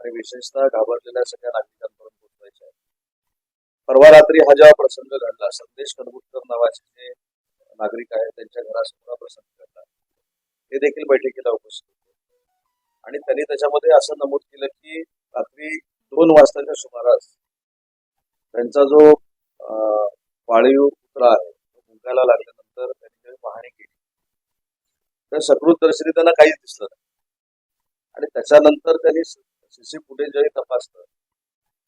आणि विशेषतः घाबरलेल्या सगळ्या नागरिकांपर्यंत पोहोचवायचे आहे. परवा रात्री हा जेव्हा प्रसंग घडला, संदेश कडबुटकर नावाचे जे नागरिक आहेत त्यांच्या घरासमोर हा प्रसंग घडला, ते देखील बैठकीला उपस्थित होते आणि त्यांनी त्याच्यामध्ये असं नमूद केलं की रात्री 2 वाजताच्या सुमारास त्यांचा जो पाळीव कुत्रा आहे तो मुंगायला लागल्यानंतर त्यांनी काही पाहणी केली तर सकृतदर्शनी त्यांना काहीच दिसलं नाही आणि त्याच्यानंतर त्यांनी सीसी फुटेज जरी तपासलं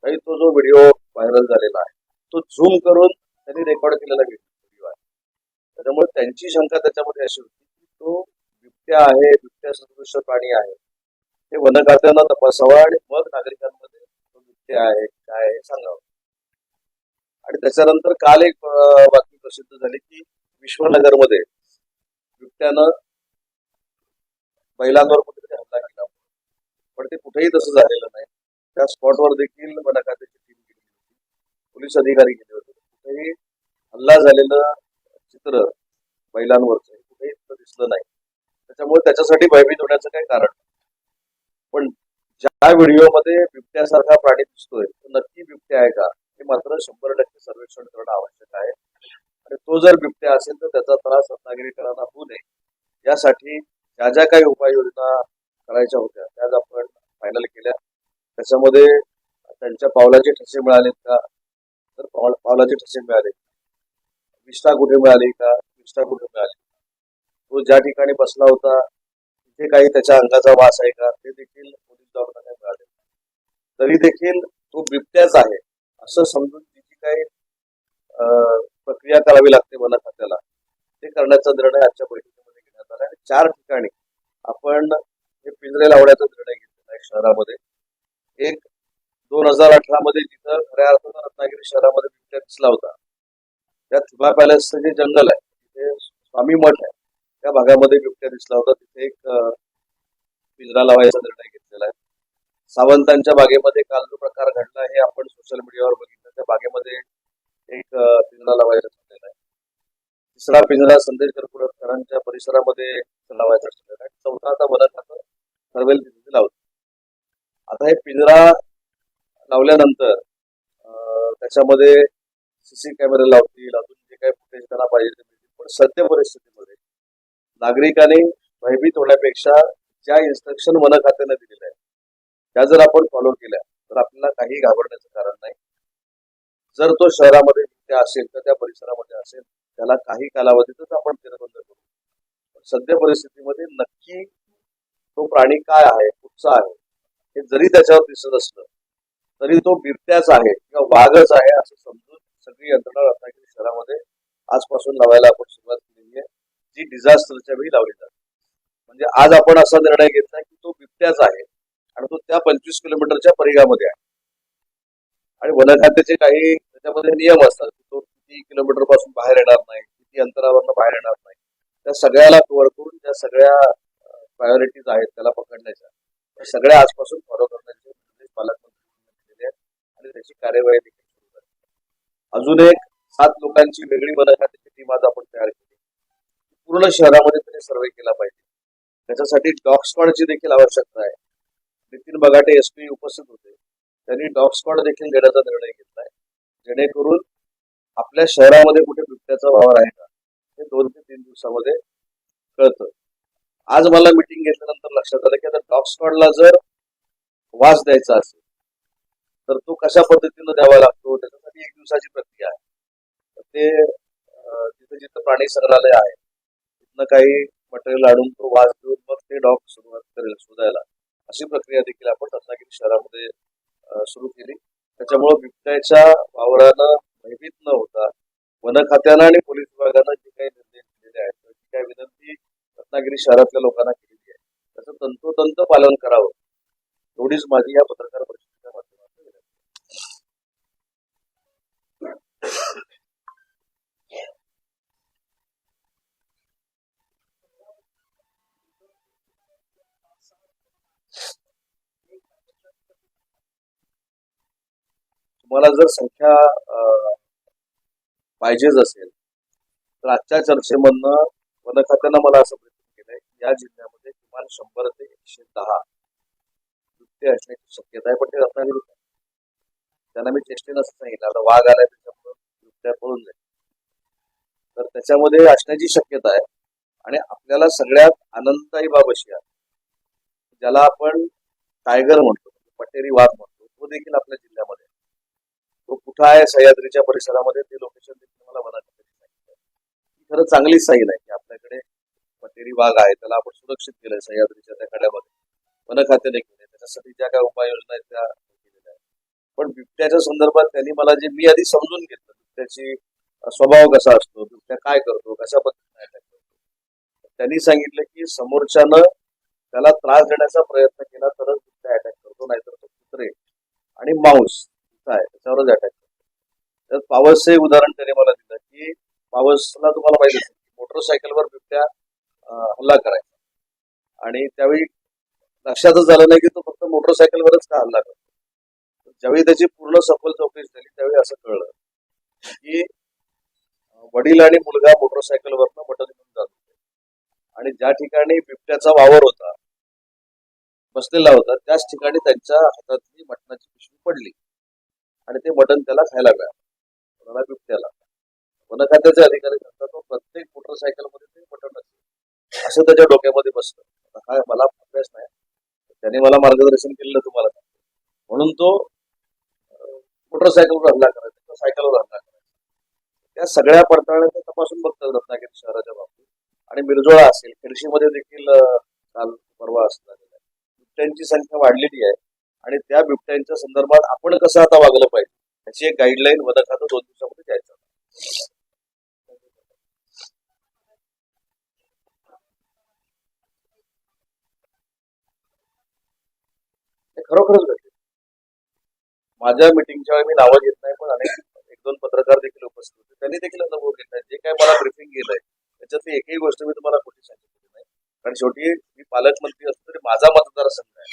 तरी तो जो व्हिडिओ व्हायरल झालेला आहे तो झूम करून त्यांनी रेकॉर्ड केलेला व्हिडिओ आहे. त्याच्यामुळे त्यांची शंका त्याच्यामध्ये अशी होती की तो बिबट्या आहे, बिबट्या सदृश प्राणी आहे, हे वन खात्यानं तपासावं आणि मग नागरिकांमध्ये तो बिबट्या आहे काय आहे सांगावं. आणि त्याच्यानंतर काल एक बातमी प्रसिद्ध झाली की विश्वनगरमध्ये बिबट्यानं महिलांवर कुठेतरी हल्ला केला, पण ते कुठेही तसं झालेलं नाही. त्या स्पॉटवर देखील वन खात्याची टीम गेली होती, पोलीस अधिकारी गेले होते, कुठेही हल्ला झालेलं चित्र महिलांवरचं कुठेही दिसलं नाही. त्याच्यामुळे त्याच्यासाठी भयभीत होण्याचं काही कारण नाही. पण ज्या व्हिडिओमध्ये बिबट्यासारखा प्राणी दिसतोय तो नक्की बिबट्या आहे का हे मात्र 100% सर्वेक्षण करणं आवश्यक आहे. आणि तो जर बिबट्या असेल तर त्याचा त्रास रत्नागिरीकरांना होऊ नये यासाठी ज्या ज्या काही उपाययोजना करायच्या होत्या त्याच आपण फायनल केल्या. त्याच्यामध्ये त्यांच्या पावलाचे ठसे मिळालेत का, तर पावलाचे ठसे मिळाले, विष्ठा कुठे मिळाली का, विष्ठा कुठे मिळाली, तो ज्या ठिकाणी बसला होता तिथे काही त्याच्या अंगाचा वास आहे का ते देखील पोलीस दलाला काही मिळाले. तरी देखील तो बिबट्याच आहे असं समजून तिची काही प्रक्रिया करावी लागते वन खात्याला, ते करण्याचा निर्णय आजच्या बैठकीमध्ये घेण्यात आला. आणि 4 ठिकाणी आपण हे पिंजरे लावण्याचा निर्णय घेतलेला आहे शहरामध्ये. एक 2018 मध्ये जिथं खऱ्या अर्थानं रत्नागिरी शहरामध्ये बिबट्या दिसला होता त्या थिबा पॅलेसचं जे जंगल आहे तिथे स्वामी मठ आहे त्या भागामध्ये बिबट्या दिसला होता, तिथे एक पिंजरा लावायचा निर्णय घेतलेला आहे. सावंतांच्या बागेमध्ये काल जो प्रकार घडला हे आपण सोशल मीडियावर बघितलं, त्या बागेमध्ये एक पिंजरा लावायचा ठरलेला आहे. 3रा पिंजरा संदेश कडबुटकरांच्या परिसरामध्ये लावायचा ठरलेला आहे. 4था आता वन खातं ठरवेल तिथे लावतो. आता हे पिंजरा लावल्यानंतर त्याच्यामध्ये सीसी कॅमेरे लावतील, अजून जे काही फुटेज त्यांना पाहिजे ते मिळतील. पण सद्य परिस्थितीमध्ये नागरिकांनी भयभीत होण्यापेक्षा ज्या इन्स्ट्रक्शन वन खात्याने दिलेल्या आहेत त्या जर आपण फॉलो केल्या तर आपल्याला काही घाबरण्याचं कारण नाही. जर तो शहरामध्ये बिबट्या असेल तर त्या परिसरामध्ये असेल त्याला काही कालावधीतच आपण निर्बंध करू. सद्य परिस्थितीमध्ये नक्की तो प्राणी काय आहे, कुठचा आहे हे जरी त्याच्यावर दिसत असलं तरी तो बिबट्याच आहे किंवा वाघच आहे असं समजून सगळी यंत्रणा रत्नागिरी शहरामध्ये आजपासून लावायला आपण सुरुवात केलेली आहे, जी डिझास्टरच्या वेळी लावली जाते. म्हणजे आज आपण असा निर्णय घेतला की तो बिबट्याच आहे आणि तो त्या 25 किलोमीटरच्या परिघामध्ये आहे. आणि वन खात्याचे काही त्याच्यामध्ये नियम असतात, तो किती किलोमीटर पासून बाहेर येणार नाही, किती अंतरावरनं बाहेर येणार नाही, त्या सगळ्याला कव्हर करून ज्या सगळ्या प्रायोरिटीज आहेत त्याला पकडण्याच्या सगळ्या आजपासून फॉलो करण्याचे निर्देश पालकमंत्र्यांनी दिलेले आहेत आणि त्याची कार्यवाही देखील सुरू झाली. अजून एक 7 लोकांची वेगळी वन खात्याची टीम आज आपण तयार केली. पूर्ण शहरामध्ये त्यांनी सर्वे केला पाहिजे. त्याच्यासाठी डॉग स्क्वॉडची देखील आवश्यकता आहे. नितीन बगाटे एसपी उपस्थित होते, त्यांनी डॉग स्क्वॉड देखील घेण्याचा निर्णय घेतलाय जेणेकरून आपल्या शहरामध्ये कुठे बिबट्याचा वावर आहे का हे 2 ते 3 दिवसामध्ये कळतं. आज मला मिटिंग घेतल्यानंतर लक्षात आलं की आता डॉग स्क्वॉडला जर वास द्यायचा असेल तर तो कशा पद्धतीनं द्यावा लागतो त्याच्यासाठी 1 दिवसाची प्रक्रिया आहे. ते जिथे जिथं प्राणी संग्रहालय आहे तिथनं काही मटेरियल आणून तो वास देऊन मग ते डॉग सुरुवात करेल शोधायला, अशी प्रक्रिया देखील आपण रत्नागिरी शहरामध्ये सुरू केली. त्याच्यामुळे बिबट्याच्या वावरानं भयभीत न होता वन खात्यानं आणि पोलीस विभागानं जे काही निर्देश दिलेले आहेत, जी काही विनंती रत्नागिरी शहरातल्या लोकांना केलेली आहे त्याचं तंतोतंत पालन करावं एवढीच माझी या पत्रकार परिषदेच्या माध्यमातून विनंती. तुम्हाला जर संख्या पाहिजेच असेल तर आजच्या चर्चेमधनं वन खात्यानं मला असं प्रयत्न केलंय की या जिल्ह्यामध्ये किमान 100 ते 110 बिबटे असण्याची शक्यता आहे, पण ते रत्नागिरीत आहे. त्यांना मी चेष्टेनं असं सांगितलं, आता वाघ आलाय त्याच्यामुळे बिबट्या पळून जाईल. तर त्याच्यामध्ये असण्याची शक्यता आहे. आणि आपल्याला सगळ्यात आनंददायी बाब अशी आहे, ज्याला आपण टायगर म्हणतो, पटेरी वाघ म्हणतो, तो देखील आपल्या जिल्ह्यामध्ये आहे. तो कुठं आहे सह्याद्रीच्या परिसरामध्ये, ते लोकेशन देखील मला वनाधिकारी सांगितलं. ही खरं चांगलीच साईन आहे की आपल्याकडे पटेरी वाघ आहे, त्याला आपण सुरक्षित केलंय सह्याद्रीच्या त्या कड्यामध्ये. वन खात्याने केले, त्याच्यासाठी ज्या काय उपाययोजना आहेत त्या केलेल्या आहेत. पण बिबट्याच्या संदर्भात त्यांनी मला जे मी आधी समजून घेतलं, बिबट्याची स्वभाव कसा असतो, बिबट्या काय करतो, कशा पद्धतीने अटॅक करतो, त्यांनी सांगितलं की समोरच्यानं त्याला त्रास देण्याचा प्रयत्न केला तरच बिबट्या अटॅक करतो, नाहीतर तो कुत्रे आणि मांस आहे त्याच्यावरच अटॅक करतो. तर पावसचे उदाहरण त्याने मला दिलं की पावसला तुम्हाला माहिती असेल की मोटरसायकलवर बिबट्या हल्ला करायचा आणि त्यावेळी लक्षातच झालं नाही की तो फक्त मोटरसायकलवरच का हल्ला करतो. ज्यावेळी त्याची पूर्ण सखोल चौकशी झाली त्यावेळी असं कळलं की वडील आणि मुलगा मोटरसायकलवरनं मटण घेऊन जात होते आणि ज्या ठिकाणी बिबट्याचा वावर होता, बसलेला होता, त्याच ठिकाणी त्यांच्या हातातली मटणाची पिशवी पडली आणि ते मटण त्याला खायला मिळालं, बिबट्याला. वन खात्याचे अधिकारी म्हणतात तो प्रत्येक मोटरसायकलमध्ये ते मटण असते असं त्याच्या डोक्यामध्ये बसतं. हा मला अभ्यास नाही, त्याने मला मार्गदर्शन केलेलं तुम्हाला सांगतो. म्हणून तो मोटरसायकलवर हल्ला करायचा किंवा सायकलवर हल्ला करायचा. त्या सगळ्या पडताळण्या तपासून बघतात रत्नागिरी शहराच्या बाबतीत. आणि मिरजोळा असेल, खेडशीमध्ये देखील काल परवा असं झालेलं आहे. बिबट्यांची संख्या वाढलेली आहे आणि त्या बिबट्यांच्या संदर्भात आपण कसं आता वागलं पाहिजे याची एक गाईडलाईन वन खातं 2 दिवसामध्ये द्यायचं. हे खरोखरच घडले. माझ्या मिटिंगच्या वेळी मी नावं घेत नाही, पण अनेक 1-2 पत्रकार देखील उपस्थित होते, त्यांनी देखील अनुभव घेतला. जे काय मला ब्रिफिंग केलंय त्याच्यातली एकही गोष्ट मी तुम्हाला खोटी सांगितलेली नाही. कारण शेवटी मी पालकमंत्री असतो तरी माझा मतदारसंघ आहे,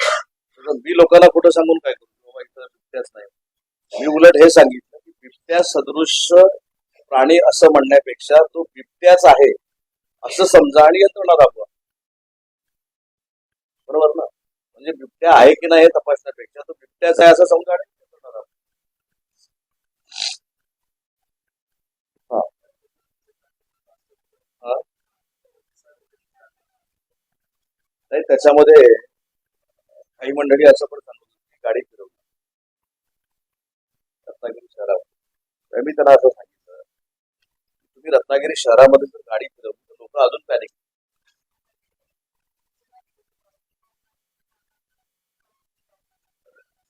मी लोकांना खोटं सांगून काय करू, बाबा इथं बिबट्याच नाही. मी उलट हे सांगितलं की बिबट्या सदृश्य प्राणी असं म्हणण्यापेक्षा तो बिबट्याच आहे असं समजा आणि यंत्रणा राबवा. बरोबर ना? म्हणजे बिबट्या आहे की नाही हे तपासण्यापेक्षा तो बिबट्याच आहे असं समजा आणि यंत्रणा राबवा. हा. हा. नाही, त्याच्यामध्ये काही मंडळी असं पण सांगत होती की गाडी फिरवली रत्नागिरी शहरात. तर मी त्यांना असं सांगितलं, तुम्ही रत्नागिरी शहरामध्ये जर गाडी फिरवली तर लोक अजून पॅनिक.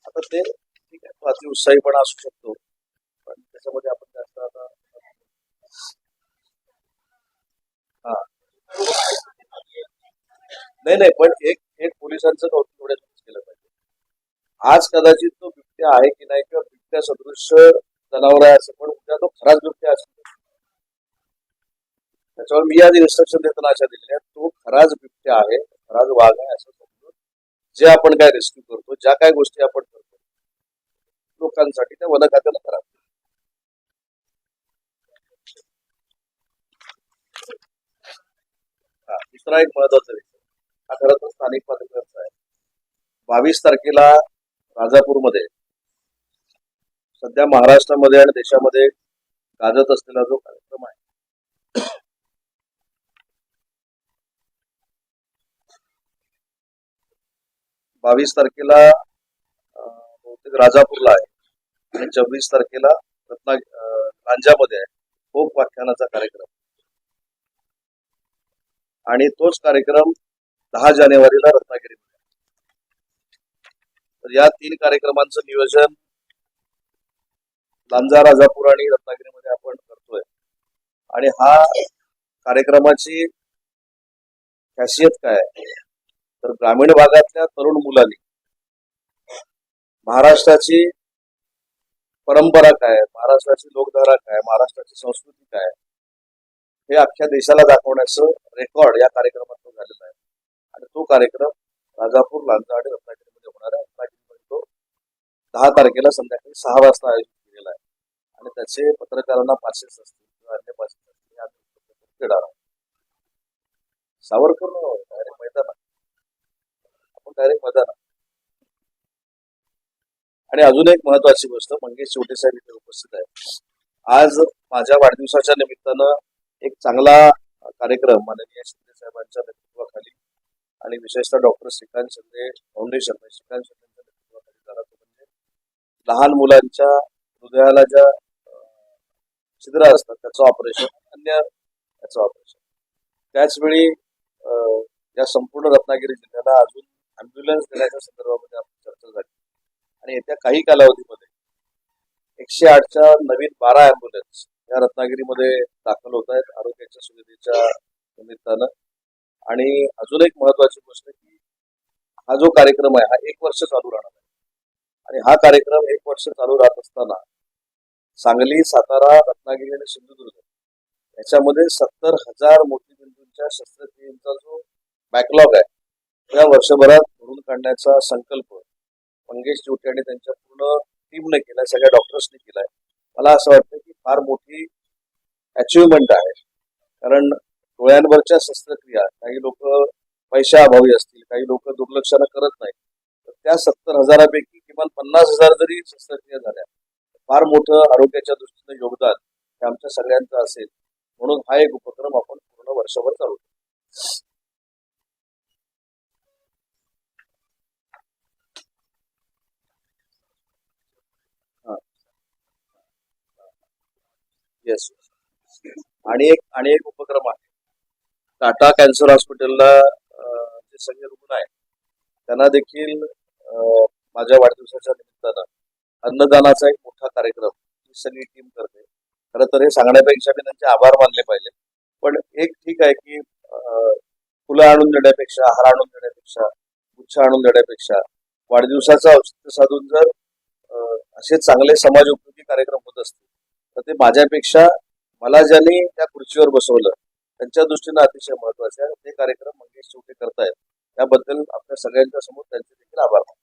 आता ते ठीक आहे, तो अतिउत्साहीपणा असू शकतो, पण त्याच्यामध्ये आपण जास्त आता हा. नाही नाही, पण एक एक पोलिसांचं कौतुक थोड्याच केलं पाहिजे. आज कदाचित तो बिबट्या आहे की नाही किंवा बिबट्या सदृश्य जनावर आहे असं, पण उद्या तो खराच बिबट्या असेल. त्याच्यावर मी आज इन्स्ट्रक्शन देताना अशा दिलेल्या, तो खराच बिबट्या आहे, खराच वाघ आहे असं समजून जे आपण काय रेस्क्यू करतो, ज्या काय गोष्टी आपण करतो लोकांसाठी, त्या वन खात्याला करा. हा, दुसरा एक महत्वाचा विषय हा खरं तर स्थानिक पातळीवरचा आहे. 22 तारखेला राजापूरमध्ये सध्या महाराष्ट्रामध्ये आणि देशामध्ये गाजत असलेला जो कार्यक्रम आहे, 22 तारखेला बहुतेक राजापूरला आहे आणि 26 तारखेला लांजामध्ये आहे फोक व्याख्यानाचा कार्यक्रम. आणि तोच कार्यक्रम 10 जानेवारीला रत्नागिरीमध्ये. तर या 3 कार्यक्रमांचं नियोजन लांजा, राजापूर आणि रत्नागिरीमध्ये आपण करतोय. आणि हा कार्यक्रमाची खासियत काय आहे, तर ग्रामीण भागातल्या तरुण मुलांनी महाराष्ट्राची परंपरा काय, महाराष्ट्राची लोकधारा काय, महाराष्ट्राची संस्कृती काय हे अख्ख्या देशाला दाखवण्याचं रेकॉर्ड या कार्यक्रमातून झालेला आहे. आणि तो कार्यक्रम राजापूर, लांजा आणि रत्नागिरीमध्ये होणार आहे. रत्नागिरीमध्ये तो 10 तारखेला संध्याकाळी 6 वाजता आयोजित केलेला आहे आणि त्याचे पत्रकारांना पासेस असतील किंवा अन्य पासेस असतील आम्ही देणार आहोत. सावरकर डायरेक्ट मैदानात, आपण डायरेक्ट मैदानात आणि अजून एक महत्वाची गोष्ट, मंगेश चिवटे साहेब इथे उपस्थित आहेत. आज माझ्या वाढदिवसाच्या निमित्तानं एक चांगला कार्यक्रम माननीय शिंदे साहेबांच्या नेतृत्वाखाली आणि विशेषतः डॉक्टर श्रीकांत शिंदे फाउंडेशन श्रीकांत शिंदेच्या नेतृत्वाखाली झाला. तो म्हणजे लहान मुलांच्या हृदयाला ज्या छिद्र असतात त्याचं ऑपरेशन, अन्य त्याचं ऑपरेशन. त्याचवेळी या संपूर्ण रत्नागिरी जिल्ह्याला अजून अँब्युलन्स देण्याच्या संदर्भामध्ये आपली चर्चा झाली आणि येत्या काही कालावधीमध्ये 108च्या नवीन 12 अँब्युलन्स या रत्नागिरीमध्ये दाखल होत आहेत आरोग्याच्या सुविधेच्या निमित्तानं. आणि अजून एक महत्वाची गोष्ट की हा जो कार्यक्रम आहे हा 1 वर्ष चालू राहणार आहे आणि हा कार्यक्रम 1 वर्ष चालू राहत असताना सांगली, सातारा, रत्नागिरी आणि सिंधुदुर्ग याच्यामध्ये 70,000 मोतीबिंदूंच्या शस्त्रक्रियेचा जो बॅकलॉग आहे त्या वर्षभरात भरून काढण्याचा संकल्प मंगेश चिवटे आणि त्यांच्या पूर्ण टीमने केलाय, सगळ्या डॉक्टर्सने केलाय. मला असं वाटतं की फार मोठी अचिव्हमेंट आहे. कारण डोळ्यांवरच्या शस्त्रक्रिया काही लोक पैशाअभावी असतील, काही लोक दुर्लक्षानं करत नाहीत, तर त्या 70,000पैकी किमान 50,000 जरी शस्त्रक्रिया झाल्या फार मोठं आरोग्याच्या दृष्टीने योगदान हे आमच्या सगळ्यांचं असेल. म्हणून हा एक उपक्रम आपण पूर्ण वर्षभर चालू ठेवू. येस. आणि एक उपक्रम आहे. टाटा कॅन्सर हॉस्पिटलला जे सगळे रुग्ण आहेत त्यांना देखील माझ्या वाढदिवसाच्या निमित्तानं अन्नदानाचा एक मोठा कार्यक्रम ही सगळी टीम करते. खरं तर हे सांगण्यापेक्षा मी त्यांचे आभार मानले पाहिजे. पण एक ठीक आहे की फुलं आणून देण्यापेक्षा, हार आणून देण्यापेक्षा, गुच्छ आणून देण्यापेक्षा वाढदिवसाचं औचित्य साधून जर असे चांगले समाज उपयोगी कार्यक्रम होत असतील तर ते माझ्यापेक्षा मला ज्यांनी त्या खुर्चीवर बसवलं त्यांच्या दृष्टीनं अतिशय महत्वाचे आहे. ते कार्यक्रम मंगेश चिवटे करतायत त्याबद्दल आपल्या सगळ्यांच्या समोर त्यांचे देखील आभार मानतो.